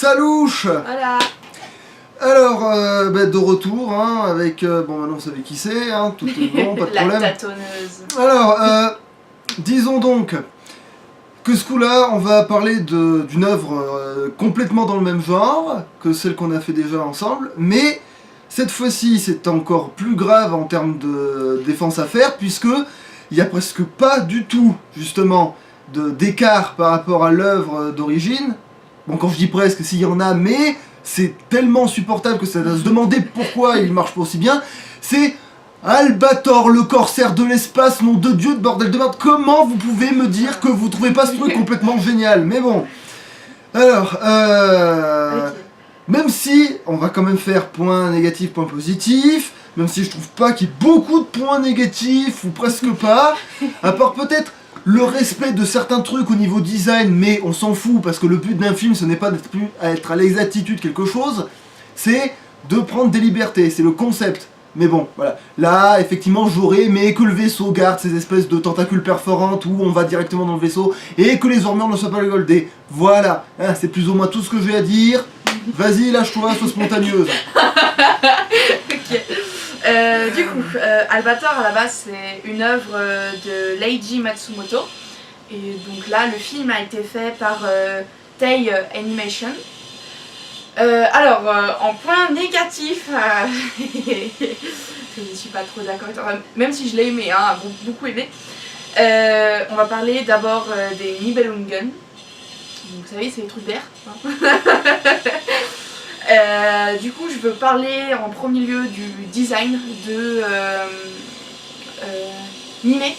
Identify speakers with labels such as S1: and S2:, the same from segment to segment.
S1: Salouche.
S2: Voilà.
S1: Alors, de retour, hein, avec... bon, maintenant vous savez qui c'est, hein, tout est bon, pas de problème.
S2: La tâtonneuse.
S1: Alors, disons donc que ce coup-là, on va parler d'une œuvre complètement dans le même genre que celle qu'on a fait déjà ensemble, mais cette fois-ci, c'est encore plus grave en termes de défense à faire, puisque il n'y a presque pas du tout, justement, d'écart par rapport à l'œuvre d'origine. Bon, quand je dis presque, s'il y en a, mais c'est tellement supportable que ça doit se demander pourquoi il marche pas aussi bien. C'est Albator, le corsaire de l'espace, nom de Dieu de bordel de merde. Comment vous pouvez me dire que vous trouvez pas ce truc complètement génial? Mais bon. Alors, même si on va quand même faire point négatif, point positif, même si je trouve pas qu'il y ait beaucoup de points négatifs, ou presque pas, à part peut-être le respect de certains trucs au niveau design, mais on s'en fout parce que le but d'un film ce n'est pas d'être à l'exactitude quelque chose, c'est de prendre des libertés, c'est le concept. Mais bon, voilà. Là, effectivement, j'aurais aimé que le vaisseau garde ces espèces de tentacules perforantes où on va directement dans le vaisseau et que les armures ne soient pas goldées. Voilà, hein, c'est plus ou moins tout ce que j'ai à dire. Vas-y, lâche-toi, sois spontaneuse.
S2: Ok. Du coup, Albator à la base c'est une œuvre de Leiji Matsumoto. Et donc là, le film a été fait par Tei Animation. En point négatif, je ne suis pas trop d'accord, même si je l'ai aimé, hein, beaucoup aimé. On va parler d'abord des Nibelungen. Vous savez, c'est les trucs d'air. Hein. Du coup, je veux parler en premier lieu du design de Nimé. Ouais.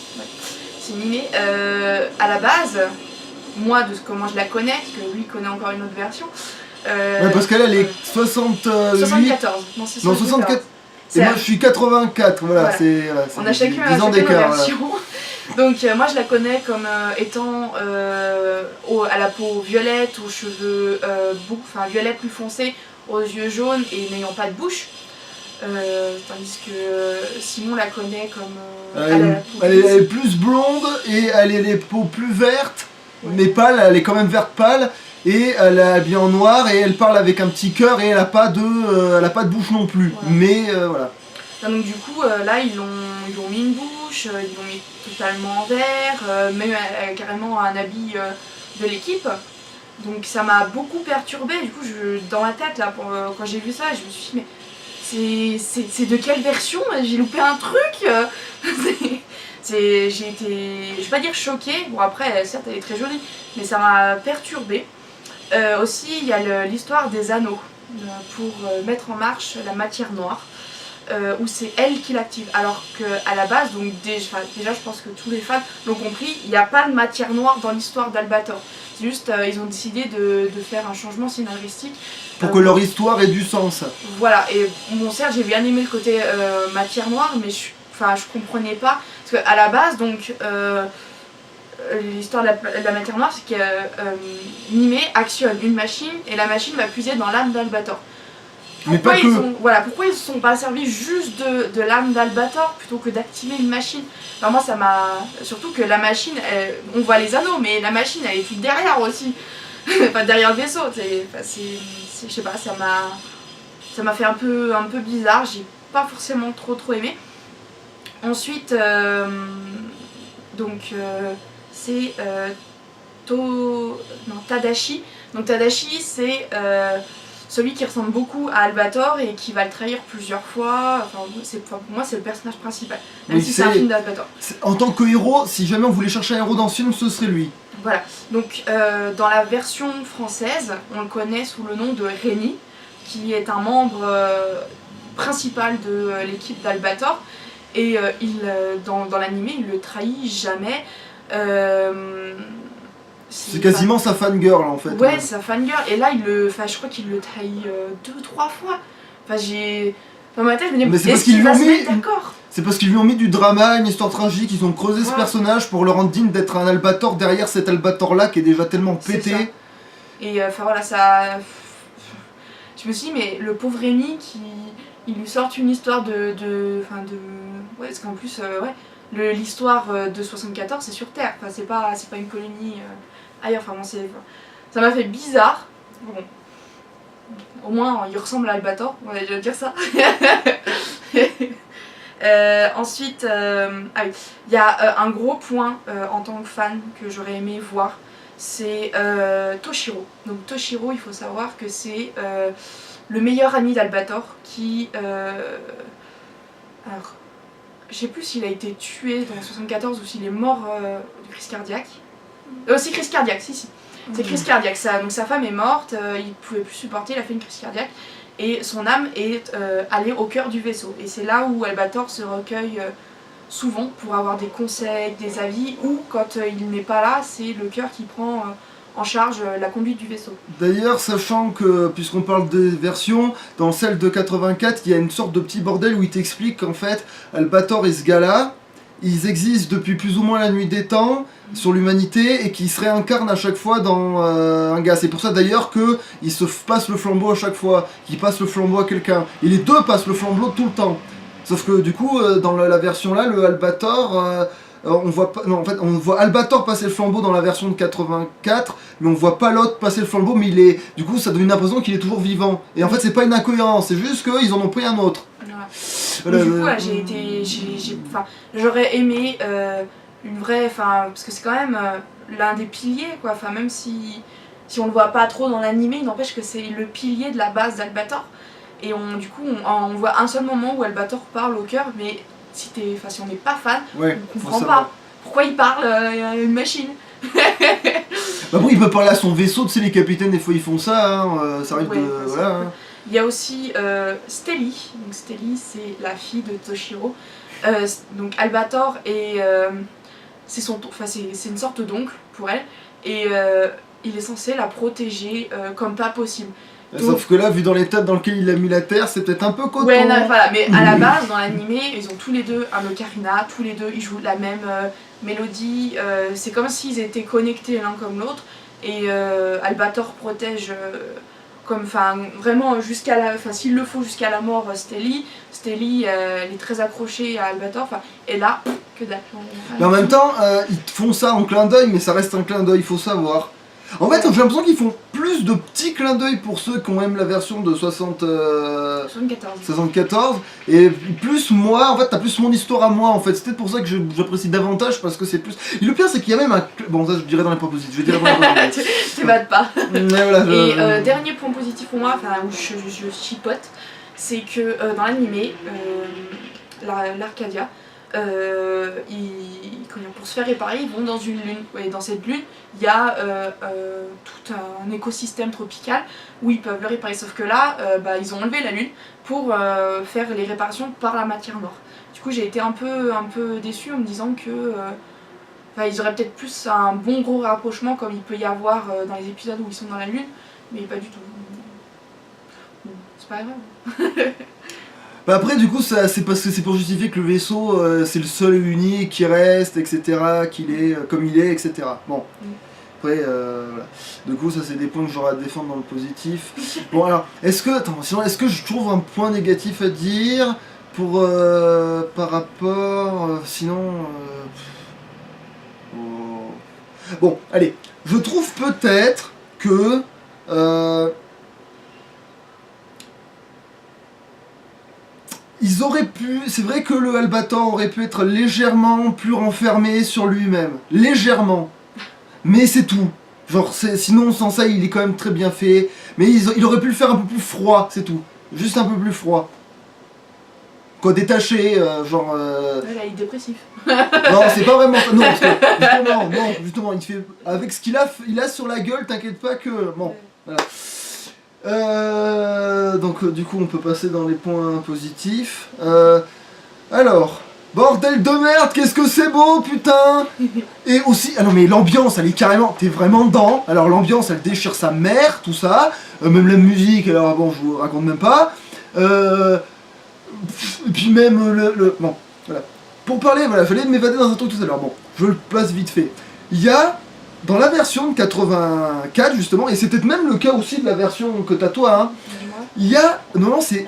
S2: C'est Nimé. À la base, moi, de comment je la connais, parce que lui connaît encore une autre version.
S1: Ouais, parce qu'elle est 68...
S2: 74. Non, c'est 74.
S1: Non, 64. Et moi, je suis 84. Voilà, c'est
S2: on a chacun
S1: 10 ans d'écart.
S2: Version. Donc moi je la connais comme étant à la peau violette, aux cheveux violet plus foncé, aux yeux jaunes et n'ayant pas de bouche. Tandis que Simon la connaît comme...
S1: elle est plus blonde et elle a les peaux plus vertes, mais pâle, elle est quand même verte pâle. Et elle est habillée en noir et elle parle avec un petit cœur et elle a pas de bouche non plus. Ouais. Mais voilà.
S2: Donc du coup là ils ont mis une bouche, ils l'ont mis totalement en vert, même carrément un habit de l'équipe. Donc ça m'a beaucoup perturbée. Du coup dans ma tête là quand j'ai vu ça, je me suis dit mais c'est de quelle version? J'ai loupé un truc. J'ai été, je vais pas dire choquée. Bon après certes elle est très jolie, mais ça m'a perturbée. Aussi il y a l'histoire des anneaux pour mettre en marche la matière noire. Où c'est elle qui l'active, alors qu'à la base, donc déjà je pense que tous les fans l'ont compris, il n'y a pas de matière noire dans l'histoire d'Albator. C'est juste, ils ont décidé de faire un changement scénaristique.
S1: Pour que leur histoire ait du sens.
S2: Voilà, et bon certes j'ai bien aimé le côté matière noire, mais je comprenais pas, parce qu'à la base, donc, l'histoire de la matière noire, c'est que Nimé actionne une machine, et la machine va puiser dans l'âme d'Albator. Pourquoi ils ne se sont pas servis juste de l'âme d'Albator plutôt que d'activer une machine? Enfin, moi ça m'a... Surtout que la machine, on voit les anneaux, mais la machine elle est toute derrière aussi. Enfin derrière le vaisseau, je sais pas, ça m'a fait un peu bizarre, j'ai pas forcément trop aimé. Ensuite, c'est Tadashi. Donc Tadashi c'est... celui qui ressemble beaucoup à Albator et qui va le trahir plusieurs fois. Pour moi, c'est le personnage principal. Même si c'est un film d'Albator.
S1: En tant que héros, si jamais on voulait chercher un héros dans ce film, ce serait lui.
S2: Voilà. Donc, dans la version française, on le connaît sous le nom de Rémi, qui est un membre principal de l'équipe d'Albator. Et dans l'animé, il le trahit jamais.
S1: C'est quasiment sa fangirl en fait.
S2: Ouais, sa fangirl. Et là, je crois qu'il le trahit 2-3 fois. Dans ma tête, je me dis,
S1: mais est-ce qu'il va se mettre
S2: d'accord?
S1: C'est parce qu'ils lui ont mis du drama, une histoire tragique, ils ont creusé ce personnage pour le rendre digne d'être un Albator derrière cet Albator là qui est déjà tellement pété.
S2: Et ça... Je me suis dit, mais le pauvre Rémi, il lui sort une histoire Ouais, parce qu'en plus, l'histoire de 74, c'est sur Terre. Enfin, c'est pas une colonie ailleurs. Ça m'a fait bizarre. Bon. au moins il ressemble à Albator, on va déjà dire ça. Ensuite, ah oui, il y a un gros point en tant que fan que j'aurais aimé voir, c'est Toshiro. Donc Toshiro, il faut savoir que c'est le meilleur ami d'Albator qui... alors, je sais plus s'il a été tué dans 74 ou s'il est mort de crise cardiaque. C'est crise cardiaque, si. C'est crise cardiaque, donc sa femme est morte, il pouvait plus supporter, il a fait une crise cardiaque. Et son âme est allée au cœur du vaisseau. Et c'est là où Albator se recueille souvent pour avoir des conseils, des avis, ou quand il n'est pas là, c'est le cœur qui prend en charge la conduite du vaisseau.
S1: D'ailleurs, sachant que, puisqu'on parle des versions, dans celle de 84, il y a une sorte de petit bordel où il t'explique qu'en fait, Albator et ce gars-là, ils existent depuis plus ou moins la nuit des temps sur l'humanité et qu'ils se réincarnent à chaque fois dans un gars. C'est pour ça d'ailleurs qu'ils se passent le flambeau à chaque fois, qu'ils passent le flambeau à quelqu'un. Et les deux passent le flambeau tout le temps. Sauf que du coup, dans la version là, le Albator, on voit pas, non, en fait, on voit Albator passer le flambeau dans la version de 84, mais on voit pas l'autre passer le flambeau, mais il est, du coup, ça donne une impression qu'il est toujours vivant. Et en fait, c'est pas une incohérence, c'est juste qu'ils en ont pris un autre.
S2: Voilà. Du coup, ouais, j'aurais aimé une vraie, parce que c'est quand même l'un des piliers, quoi. Enfin, même si on le voit pas trop dans l'animé, il n'empêche que c'est le pilier de la base d'Albator. Et du coup, on voit un seul moment où Albator parle au cœur, mais si on n'est pas fan,
S1: ouais,
S2: on comprend pas. Pourquoi il parle à une machine?
S1: Bah bon, il peut parler à son vaisseau, tu sais, les capitaines, des fois ils font ça, hein, ça arrive
S2: ouais,
S1: de... Voilà, hein.
S2: Il y a aussi Stelly. Donc Stelly, c'est la fille de Toshiro. Donc Albator est... c'est une sorte d'oncle pour elle. Et il est censé la protéger comme pas possible.
S1: Donc, sauf que là, vu dans l'état dans lequel il a mis la Terre, c'est peut-être un peu coton.
S2: Ouais, non, voilà. Mais à la base, dans l'animé, ils ont tous les deux un ocarina. Tous les deux, ils jouent la même mélodie. C'est comme s'ils étaient connectés l'un comme l'autre. Et Albator protège... vraiment jusqu'à la, s'il le faut jusqu'à la mort, Stelly, elle est très accrochée à Albator, et là, que dalle.
S1: Mais en même temps, ils font ça en clin d'œil, mais ça reste un clin d'œil, il faut savoir. En fait, j'ai l'impression qu'ils font plus de petits clins d'œil pour ceux qui aiment la version de 74, et plus moi, en fait, t'as plus mon histoire à moi, en fait. C'est peut-être pour ça que j'apprécie davantage, parce que c'est plus... Et le pire, c'est qu'il y a même un... Bon, ça, je dirais dans les points positifs, je vais dire dans les points positifs.
S2: Tu battes pas.
S1: Voilà,
S2: et dernier point positif pour moi, où je chipote, c'est que dans l'animé, l'Arcadia, pour se faire réparer, ils vont dans une lune. Et dans cette lune, il y a tout un écosystème tropical où ils peuvent le réparer. Sauf que là, ils ont enlevé la lune pour faire les réparations par la matière noire. Du coup, j'ai été un peu déçue en me disant que ils auraient peut-être plus un bon gros rapprochement comme il peut y avoir dans les épisodes où ils sont dans la lune, mais pas du tout. Bon, c'est pas grave.
S1: Bah après du coup c'est parce que c'est pour justifier que le vaisseau c'est le seul et unique qui reste, etc., qu'il est comme il est, etc. Bon, après voilà. Du coup ça c'est des points que j'aurai à défendre dans le positif. Bon alors, est-ce que je trouve un point négatif à dire pour par rapport, sinon... oh. Bon, allez, je trouve peut-être que... ils auraient pu, c'est vrai que le Albator aurait pu être légèrement plus renfermé sur lui-même, légèrement, mais c'est tout. Genre, sinon sans ça il est quand même très bien fait, mais il aurait pu le faire un peu plus froid, c'est tout, juste un peu plus froid. Quoi, détaché, genre...
S2: Là il est dépressif.
S1: Non, c'est pas vraiment ça, non, parce que justement, il fait, avec ce qu'il a sur la gueule, t'inquiète pas que... Bon, voilà. Donc du coup on peut passer dans les points positifs. Alors, bordel de merde, qu'est-ce que c'est beau, putain. Et aussi, ah non mais l'ambiance, elle est carrément, t'es vraiment dedans. Alors l'ambiance, elle déchire sa mère, tout ça. Même la musique, alors bon, je vous raconte même pas. Et puis même bon, voilà. Pour parler, voilà, fallait m'évader dans un truc tout à l'heure. Bon, je le place vite fait. Il y a... Dans la version de 84 justement, et c'est peut-être même le cas aussi de la version que t'as toi, hein, il y a... Non, c'est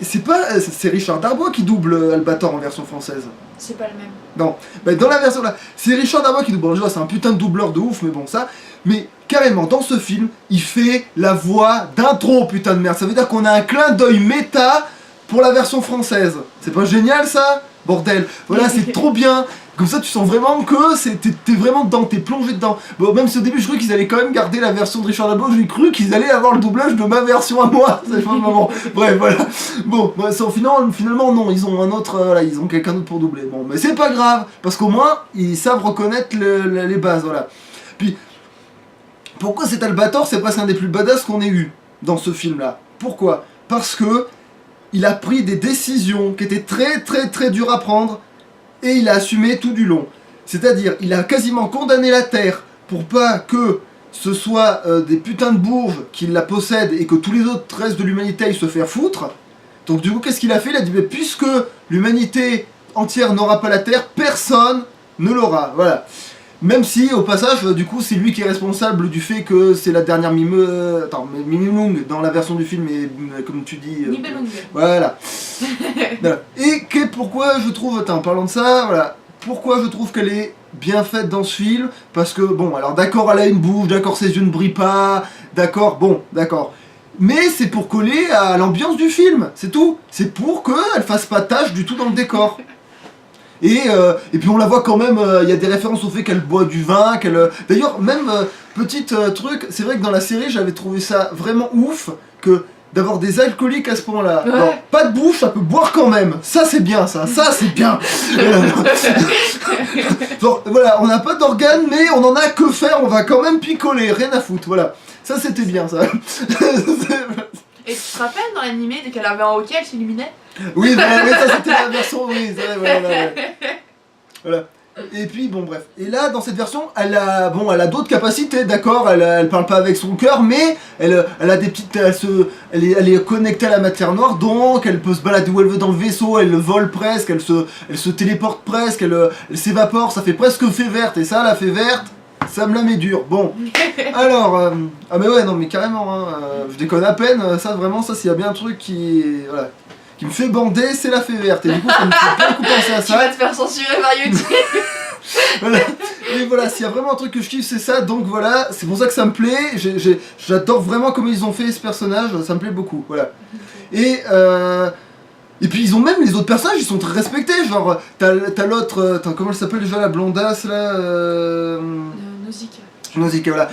S1: Richard Darbois qui double Albator en version française.
S2: C'est pas le même.
S1: Non, dans la version là, c'est Richard Darbois qui double. Bon, déjà c'est un putain de doubleur de ouf, mais bon ça. Mais carrément, dans ce film, il fait la voix d'intro, putain de merde. Ça veut dire qu'on a un clin d'œil méta pour la version française. C'est pas génial ça? Bordel. Voilà, c'est trop bien. Comme ça, tu sens vraiment que t'es vraiment dedans, t'es plongé dedans. Bon, même si au début, je croyais qu'ils allaient quand même garder la version de Richard Labo, j'ai cru qu'ils allaient avoir le doublage de ma version à moi. C'est pas le moment. Bref, voilà. Bon, bah, finalement, non, ils ont un autre, voilà, ils ont quelqu'un d'autre pour doubler. Bon, mais c'est pas grave, parce qu'au moins, ils savent reconnaître les bases, voilà. Puis, pourquoi cet Albator, c'est presque un des plus badass qu'on ait eu dans ce film-là? Pourquoi? Parce que il a pris des décisions qui étaient très très très dures à prendre, et il a assumé tout du long. C'est-à-dire, il a quasiment condamné la Terre pour pas que ce soit des putains de bourges qui la possèdent et que tous les autres restes de l'humanité aillent se faire foutre. Donc du coup, qu'est-ce qu'il a fait? Il a dit, mais puisque l'humanité entière n'aura pas la Terre, personne ne l'aura. Voilà. Même si, au passage, du coup, c'est lui qui est responsable du fait que c'est la dernière Mimilung dans la version du film, et comme tu dis...
S2: Nibelung.
S1: Voilà. Voilà. Et pourquoi je trouve, en parlant de ça, voilà, pourquoi je trouve qu'elle est bien faite dans ce film? Parce que, bon, alors d'accord, elle a une bouche, d'accord, ses yeux ne brillent pas, d'accord, bon, d'accord. Mais c'est pour coller à l'ambiance du film, c'est tout. C'est pour qu'elle fasse pas tâche du tout dans le décor. Et puis on la voit quand même, il y a des références au fait qu'elle boit du vin, qu'elle... D'ailleurs, même, petit truc, c'est vrai que dans la série, j'avais trouvé ça vraiment ouf, que d'avoir des alcooliques à ce point-là.
S2: Ouais.
S1: Alors, pas de bouche, ça peut boire quand même. Ça, c'est bien, ça c'est bien. Genre, voilà, on n'a pas d'organes, mais on en a que faire, on va quand même picoler, rien à foutre, voilà. Ça, c'était bien, ça.
S2: Et tu te rappelles dans l'animé, dès qu'elle avait un hockey, elle s'illuminait?
S1: Oui, voilà, oui, ça c'était la version, oui, c'est vrai, voilà. Voilà. Et puis, bon, bref. Et là, dans cette version, elle a d'autres capacités, d'accord, elle parle pas avec son cœur, mais elle a des petites... Elle est connectée à la matière noire, donc elle peut se balader où elle veut dans le vaisseau, elle vole presque, elle se téléporte presque, elle s'évapore, ça fait presque fée verte, et ça, la fée verte, ça me la met dure. Bon, alors... ah mais ouais, non, mais carrément, hein, je déconne à peine, ça, vraiment, ça, s'il y a bien un truc qui... Voilà. Qui me fait bander, c'est la fée verte. Et du coup, ça me fait beaucoup penser à ça.
S2: Tu vas te faire censurer par YouTube.
S1: Voilà. Et voilà, s'il y a vraiment un truc que je kiffe, c'est ça. Donc voilà, c'est pour ça que ça me plaît. J'adore vraiment comment ils ont fait ce personnage. Ça me plaît beaucoup. Voilà. Et puis ils ont même les autres personnages, ils sont très respectés. Genre, t'as l'autre, comment elle s'appelle déjà, la blondasse là
S2: Nausicaa.
S1: Nausicaa, voilà,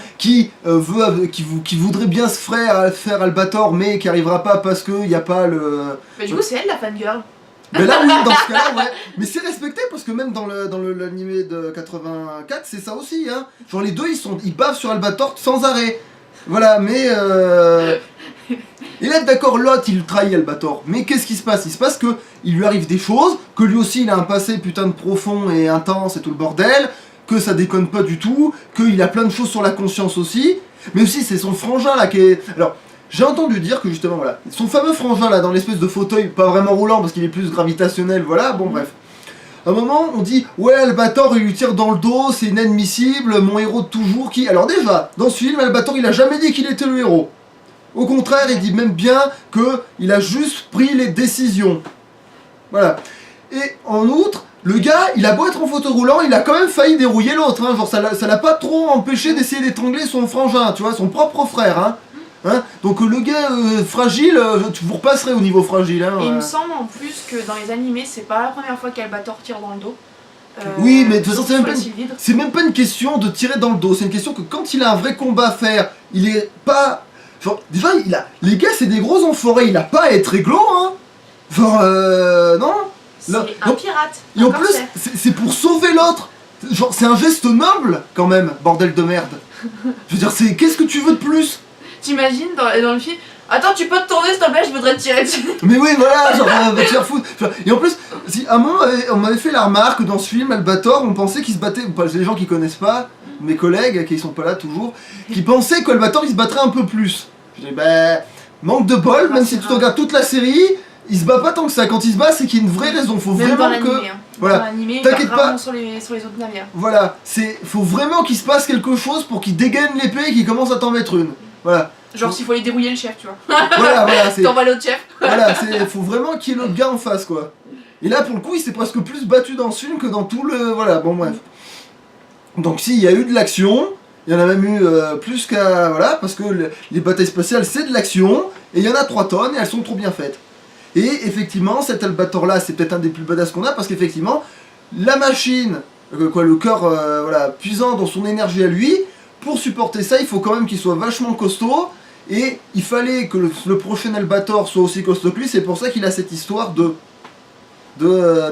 S1: qui voudrait bien se faire Albator, mais qui arrivera pas parce qu'il n'y a pas le...
S2: Mais du coup, c'est elle la fangirl.
S1: Mais là, oui, dans ce cas-là, ouais. Mais c'est respecté parce que même dans l'animé de 84, c'est ça aussi, hein. Genre les deux, ils bavent sur Albator sans arrêt. Voilà, mais... Et là, d'accord, l'autre, il trahit Albator. Mais qu'est-ce qui se passe? Il se passe que il lui arrive des choses, que lui aussi, il a un passé putain de profond et intense et tout le bordel, que ça déconne pas du tout, qu'il a plein de choses sur la conscience aussi, mais aussi c'est son frangin là qui est... Alors, j'ai entendu dire que justement, voilà, son fameux frangin là, dans l'espèce de fauteuil, pas vraiment roulant parce qu'il est plus gravitationnel, voilà, bon bref. À un moment, on dit, ouais, Albator, il lui tire dans le dos, c'est inadmissible, mon héros de toujours qui... Alors déjà, dans ce film, Albator, il a jamais dit qu'il était le héros. Au contraire, il dit même bien qu'il a juste pris les décisions. Voilà. Et en outre, le gars, il a beau être en fauteuil roulant, il a quand même failli dérouiller l'autre, hein. Genre ça l'a pas trop empêché d'essayer d'étrangler son frangin, tu vois, son propre frère, hein. Donc le gars fragile, tu vous repasserais au niveau fragile, hein.
S2: Et il me semble en plus que dans les animés, c'est pas la première fois qu'Albator tire dans le dos.
S1: Oui, mais de toute façon, c'est même pas une question de tirer dans le dos, c'est une question que quand il a un vrai combat à faire, il est pas... Genre, déjà, les gars, c'est des gros enfoirés, il a pas à être réglo, hein. Genre, non.
S2: C'est un pirate.
S1: Et en plus, c'est pour sauver l'autre. Genre, c'est un geste noble, quand même, bordel de merde. Je veux dire, qu'est-ce que tu veux de plus?
S2: T'imagines dans le film, attends, tu peux te tourner s'il te plaît, je voudrais te tirer dessus.
S1: Mais oui, voilà, genre, va te faire foutre. Et en plus, à un moment, on m'avait fait la remarque dans ce film, Albator, on pensait qu'il se battait, c'est les gens qui connaissent pas, mes collègues, qui sont pas là toujours, qui pensaient qu'Albator, il se battrait un peu plus. Je dis, bah, manque de bol, même si tu regardes toute la série, il se bat pas tant que ça. Quand il se bat, c'est qu'il y a une vraie raison. Faut
S2: même
S1: vraiment
S2: dans
S1: que...
S2: Hein.
S1: Voilà,
S2: t'inquiète pas. Sur les autres navires.
S1: Voilà, faut vraiment qu'il se passe quelque chose pour qu'il dégaine l'épée et qu'il commence à t'en mettre une. Voilà.
S2: Genre s'il faut aller dérouiller le chef, tu vois.
S1: Voilà, c'est...
S2: T'envoies l'autre chef.
S1: Voilà, faut vraiment qu'il y ait l'autre gars en face, quoi. Et là, pour le coup, il s'est presque plus battu dans ce film que dans tout le... Voilà, bon, bref. Donc si, il y a eu de l'action, Il y en a même eu plus qu'à... Voilà, parce que les batailles spatiales, c'est de l'action, et il y en a 3 tonnes, et elles sont trop bien faites. Et effectivement, cet Albator-là, c'est peut-être un des plus badass qu'on a, parce qu'effectivement, la machine, le cœur voilà, puisant dans son énergie à lui, pour supporter ça, il faut quand même qu'il soit vachement costaud, et il fallait que le prochain Albator soit aussi costaud que lui, c'est pour ça qu'il a cette histoire de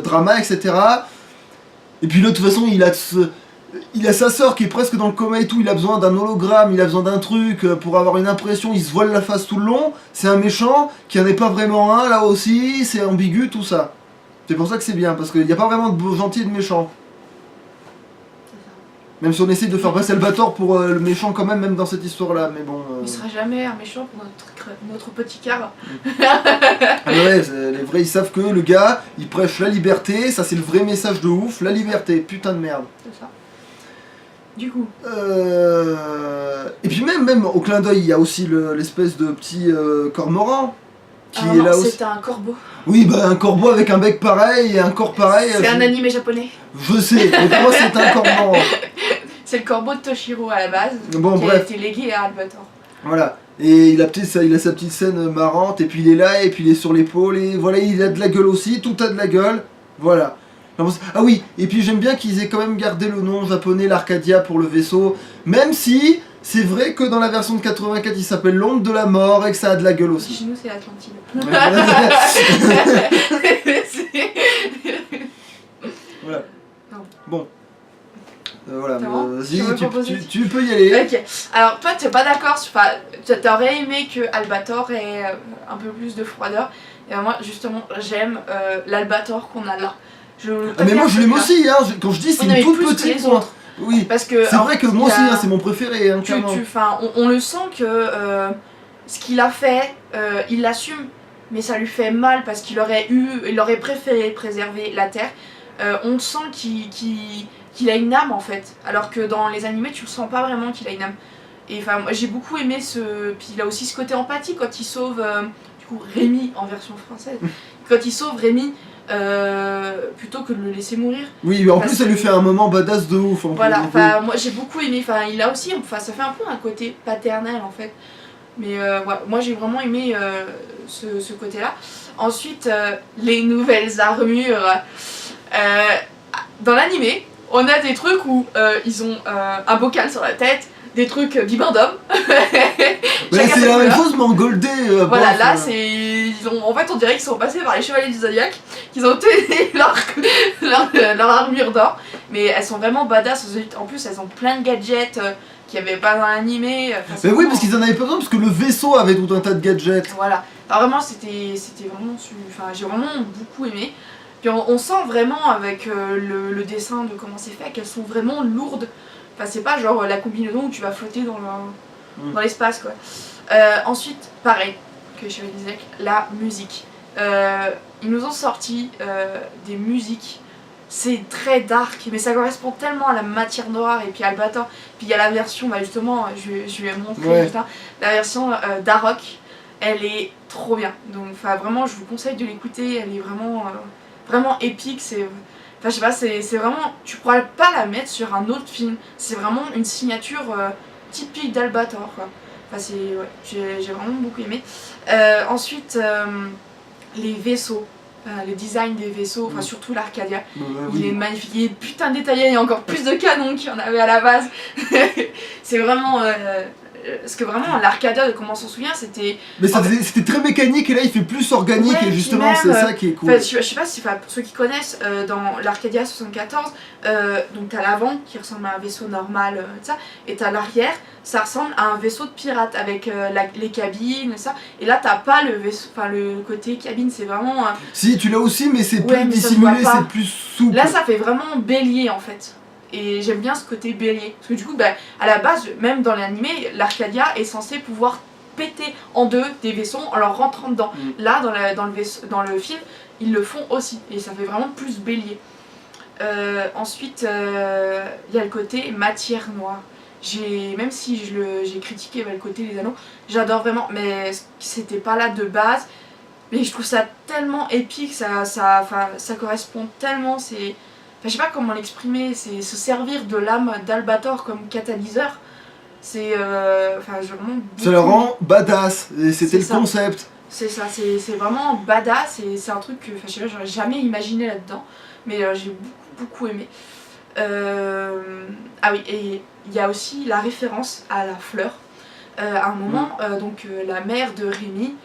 S1: drama, etc. Et puis de toute façon, il a sa sœur qui est presque dans le coma et tout, il a besoin d'un hologramme, il a besoin d'un truc pour avoir une impression, il se voile la face tout le long, c'est un méchant qui en est pas vraiment un là aussi, c'est ambigu tout ça. C'est pour ça que c'est bien, parce qu'il n'y a pas vraiment de gentil et de méchant. Même si on essaye de faire passer Albator pour le méchant quand même dans cette histoire-là, mais bon...
S2: Il sera jamais un méchant pour notre petit car.
S1: Ah ouais, les vrais ils savent que le gars, il prêche la liberté, ça c'est le vrai message de ouf, la liberté, putain de merde.
S2: C'est ça. Du coup.
S1: Et puis même au clin d'œil, il y a aussi l'espèce de petit cormoran qui est là aussi.
S2: C'est un corbeau.
S1: Oui, bah un corbeau avec un bec pareil et un corps pareil.
S2: C'est un animé japonais.
S1: Je sais, mais pour moi c'est un cormoran.
S2: C'est le corbeau de Toshiro à la base,
S1: Bon,
S2: qui
S1: bref.
S2: a été légué à Albator.
S1: Voilà. Et il a sa petite scène marrante, et puis il est là, et puis il est sur l'épaule, et voilà, il a de la gueule aussi, tout a de la gueule. Voilà. Ah oui, et puis j'aime bien qu'ils aient quand même gardé le nom japonais, l'Arcadia pour le vaisseau, même si c'est vrai que dans la version de 84 il s'appelle l'onde de la mort et que ça a de la gueule aussi.
S2: Chez nous c'est l'Atlantide.
S1: Voilà.
S2: Non.
S1: Bon. Voilà,
S2: vas-y,
S1: tu peux y aller.
S2: Ok, alors toi t'es pas d'accord, t'aurais aimé que Albator ait un peu plus de froideur, et moi justement j'aime l'Albator qu'on a là.
S1: Mais moi je l'aime aussi, hein. Quand je dis c'est une toute petite
S2: les autres.
S1: Oui,
S2: parce que
S1: c'est vrai que moi aussi hein, c'est mon préféré. Hein,
S2: on le sent que ce qu'il a fait, il l'assume, mais ça lui fait mal parce il aurait préféré préserver la Terre. On sent qu'il a une âme en fait, alors que dans les animés tu le sens pas vraiment qu'il a une âme. Et enfin moi j'ai beaucoup aimé puis il a aussi ce côté empathie quand il sauve du coup Rémi en version française, quand il sauve Rémi plutôt que de le laisser mourir.
S1: Oui, mais en plus ça lui fait un moment badass de ouf.
S2: Voilà, moi j'ai beaucoup aimé, il a aussi, ça fait un peu un côté paternel en fait. Mais voilà, moi j'ai vraiment aimé ce côté-là. Ensuite, les nouvelles armures. Dans l'animé, on a des trucs où ils ont un bocal sur la tête, des trucs bibendum.
S1: Ouais, c'est la même chose mais en goldé.
S2: Voilà, là en fait on dirait qu'ils sont passés par les chevaliers du Zodiac, qu'ils ont tenu leur armure d'or. Mais elles sont vraiment badass, en plus elles ont plein de gadgets qu'il n'y avait pas dans l'animé.
S1: Mais oui, parce qu'ils en avaient pas besoin, parce que le vaisseau avait tout un tas de gadgets.
S2: Voilà, alors vraiment c'était vraiment... j'ai vraiment beaucoup aimé. Puis on sent vraiment avec le dessin de comment c'est fait qu'elles sont vraiment lourdes. Enfin c'est pas genre la combinaison où tu vas flotter dans l'espace quoi. Ensuite, pareil que je disais, la musique. Ils nous ont sorti des musiques. C'est très dark, mais ça correspond tellement à la matière noire et puis à Albator. Puis il y a la version, justement, je lui ai montré juste là, la version d'Arok, elle est trop bien. Donc vraiment, je vous conseille de l'écouter, elle est vraiment épique. Je sais pas, c'est vraiment... Tu pourras pas la mettre sur un autre film. C'est vraiment une signature typique d'Albator, quoi. J'ai vraiment beaucoup aimé. Ensuite, les vaisseaux. Le design des vaisseaux, surtout l'Arcadia, il est magnifique, il est putain détaillé, il y a encore plus de canons qu'il y en avait à la base. C'est vraiment... parce que vraiment l'Arcadia, comment on s'en souvient, c'était...
S1: Mais c'était très mécanique et là il fait plus organique et justement c'est ça qui est cool.
S2: Je sais pas si pour ceux qui connaissent, dans l'Arcadia 74, donc t'as l'avant qui ressemble à un vaisseau normal, et t'as l'arrière, ça ressemble à un vaisseau de pirate avec les cabines et ça. Et là t'as pas le vaisseau, le côté cabine, c'est vraiment...
S1: Si tu l'as aussi mais c'est plus dissimulé, c'est plus souple.
S2: Là ça fait vraiment bélier en fait. Et j'aime bien ce côté bélier. Parce que du coup, à la base, même dans l'animé, l'Arcadia est censé pouvoir péter en deux des vaisseaux en leur rentrant dedans. Là, dans le film, ils le font aussi. Et ça fait vraiment plus bélier. Ensuite, il y a le côté matière noire. Même si j'ai critiqué le côté des anneaux, j'adore vraiment. Mais c'était pas là de base. Mais je trouve ça tellement épique, ça correspond tellement, je sais pas comment l'exprimer, c'est se servir de l'âme d'Albator comme catalyseur C'est enfin vraiment
S1: Ça le rend badass, et c'était le
S2: ça.
S1: concept.
S2: C'est ça, c'est vraiment badass et c'est un truc que je sais pas, j'aurais jamais imaginé là-dedans, mais j'ai beaucoup aimé. Ah oui, et il y a aussi la référence à la fleur. À un moment, donc la mère de Rémi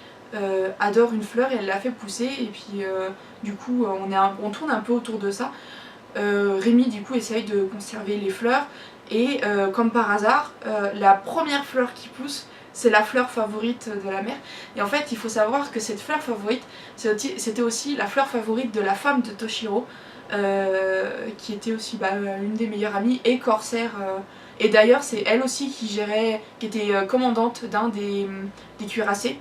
S2: adore une fleur et elle l'a fait pousser, et puis du coup on tourne un peu autour de ça. Rémi du coup essaye de conserver les fleurs, et comme par hasard, la première fleur qui pousse, c'est la fleur favorite de la mère. Et en fait, il faut savoir que cette fleur favorite, c'était aussi la fleur favorite de la femme de Toshiro, qui était aussi une des meilleures amies et corsaire. Et d'ailleurs, c'est elle aussi qui était commandante d'un des cuirassés,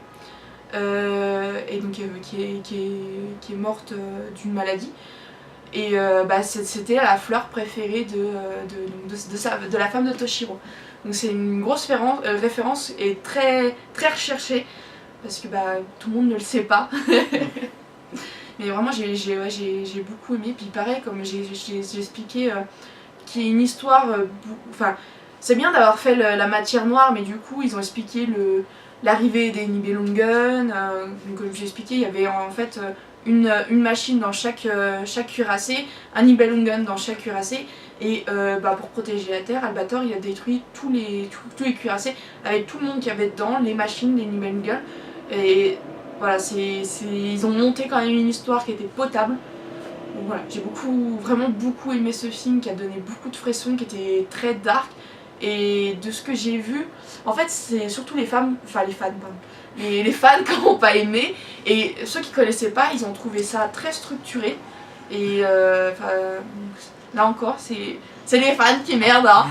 S2: et donc qui est morte d'une maladie. Et c'était la fleur préférée de la femme de Toshiro. Donc c'est une grosse référence et très, très recherchée, parce que tout le monde ne le sait pas. Mais vraiment j'ai beaucoup aimé. Puis pareil, comme j'ai expliqué, qu'il y a une histoire... Enfin, c'est bien d'avoir fait la matière noire, mais du coup ils ont expliqué l'arrivée des Nibelungen. Donc comme j'ai expliqué, il y avait en fait une machine dans chaque cuirassé, un Nibelungen dans chaque cuirassé. Et pour protéger la Terre, Albator il a détruit tous les cuirassés avec tout le monde qui avait dedans, les machines, les Nibelungen. Et voilà, ils ont monté quand même une histoire qui était potable. Donc voilà, j'ai vraiment beaucoup aimé ce film, qui a donné beaucoup de frissons, qui était très dark. Et de ce que j'ai vu, en fait c'est surtout les fans qui n'ont pas aimé, et ceux qui connaissaient pas, ils ont trouvé ça très structuré. Et là encore, c'est les fans qui merdent, hein.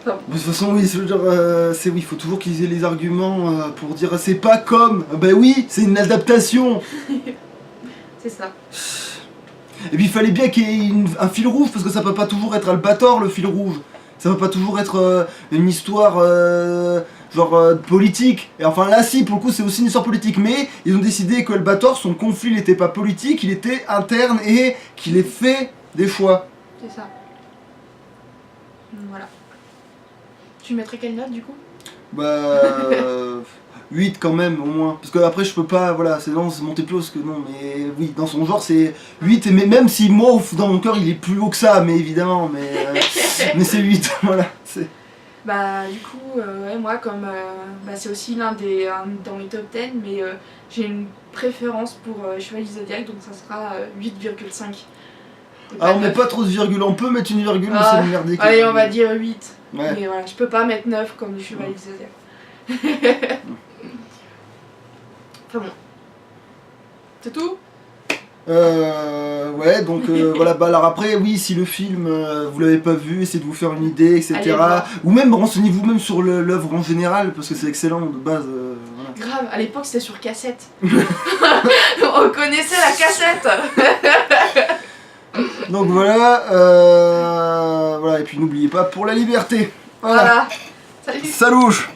S1: De toute façon, oui, oui, il faut toujours qu'ils aient les arguments pour dire c'est pas comme. Ben oui, c'est une adaptation.
S2: C'est ça.
S1: Et puis il fallait bien qu'il y ait un fil rouge, parce que ça peut pas toujours être Albator le fil rouge. Ça peut pas toujours être une histoire politique. Et enfin là, si, pour le coup, c'est aussi une histoire politique. Mais ils ont décidé que Albator, son conflit n'était pas politique, il était interne, et qu'il ait fait des choix.
S2: C'est ça. Voilà. Tu mettrais quelle note du coup?
S1: 8 quand même, au moins. Parce que après je peux pas, voilà, c'est monter plus haut, parce que non, mais oui, dans son genre c'est 8, mais même si moi, dans mon cœur, il est plus haut que ça, mais évidemment, mais c'est 8, voilà.
S2: Du coup, ouais, moi, comme c'est aussi l'un dans mes top 10, mais j'ai une préférence pour Chevalier du Zodiac, donc ça sera 8,5.
S1: Ah, on met pas trop de virgule, on peut mettre une virgule, mais c'est une merde.
S2: Allez, on va dire 8.
S1: Ouais.
S2: Mais voilà, je peux pas mettre 9 comme du Chevalier du Zodiac. Enfin bon. C'est tout?
S1: Ouais, donc voilà, alors après, oui, si le film, vous l'avez pas vu, essayez de vous faire une idée, etc. Ou même renseignez-vous même sur l'œuvre en général, parce que c'est excellent de base. Voilà.
S2: Grave, à l'époque c'était sur cassette. On connaissait la cassette.
S1: Donc voilà, voilà, et puis n'oubliez pas, pour la liberté.
S2: Voilà.
S1: Salut. Salouche.